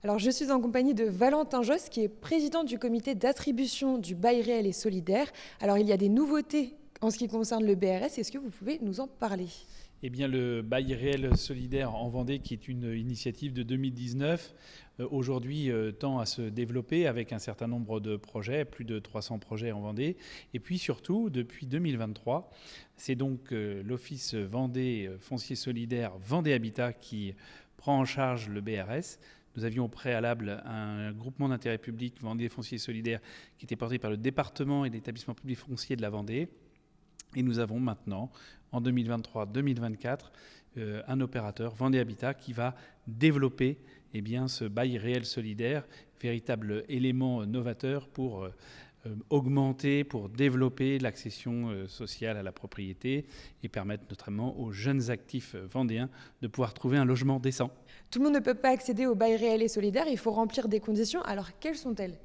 Alors, je suis en compagnie de Valentin Josse, qui est président du comité d'attribution du bail réel et solidaire. Alors, il y a des nouveautés en ce qui concerne le BRS. Est-ce que vous pouvez nous en parler? Eh bien, le bail réel solidaire en Vendée, qui est une initiative de 2019, aujourd'hui tend à se développer avec un certain nombre de projets, plus de 300 projets en Vendée. Et puis surtout, depuis 2023, c'est donc l'Office Vendée Foncier Solidaire Vendée Habitat qui prend en charge le BRS. Nous avions au préalable un groupement d'intérêt public, Vendée Foncier Solidaire, qui était porté par le département et l'établissement public foncier de la Vendée. Et nous avons maintenant, en 2023-2024, un opérateur, Vendée Habitat, qui va développer ce bail réel solidaire, véritable élément novateur pour augmenter, pour développer l'accession sociale à la propriété et permettre notamment aux jeunes actifs vendéens de pouvoir trouver un logement décent. Tout le monde ne peut pas accéder au bail réel et solidaire. Il faut remplir des conditions. Alors, quelles sont-elles?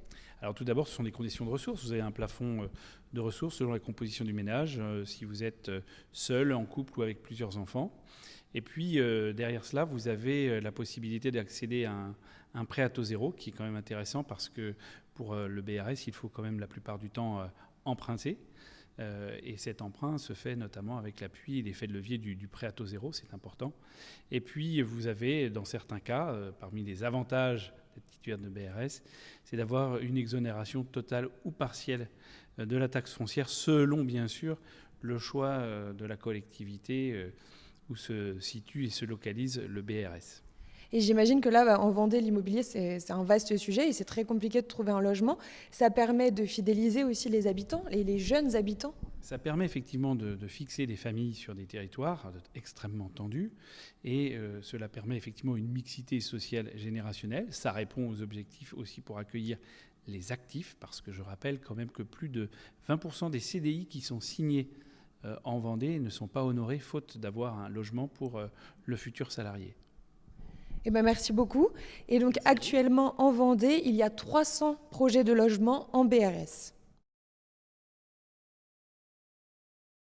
Alors tout d'abord, ce sont des conditions de ressources. Vous avez un plafond de ressources selon la composition du ménage, si vous êtes seul, en couple ou avec plusieurs enfants. Et puis derrière cela, vous avez la possibilité d'accéder à un prêt à taux zéro, qui est quand même intéressant parce que pour le BRS, il faut quand même la plupart du temps emprunter. Et cet emprunt se fait notamment avec l'appui et l'effet de levier du prêt à taux zéro, c'est important. Et puis vous avez, dans certains cas, parmi les avantages d'être titulaire de BRS, c'est d'avoir une exonération totale ou partielle de la taxe foncière, selon bien sûr le choix de la collectivité où se situe et se localise le BRS. Et j'imagine que là, en Vendée, l'immobilier, c'est un vaste sujet et c'est très compliqué de trouver un logement. Ça permet de fidéliser aussi les habitants et les jeunes habitants. Ça permet effectivement de fixer des familles sur des territoires extrêmement tendus et cela permet effectivement une mixité sociale générationnelle. Ça répond aux objectifs aussi pour accueillir les actifs, parce que je rappelle quand même que plus de 20% des CDI qui sont signés en Vendée ne sont pas honorés faute d'avoir un logement pour le futur salarié. Eh ben, merci beaucoup. Et donc actuellement en Vendée, il y a 300 projets de logement en BRS.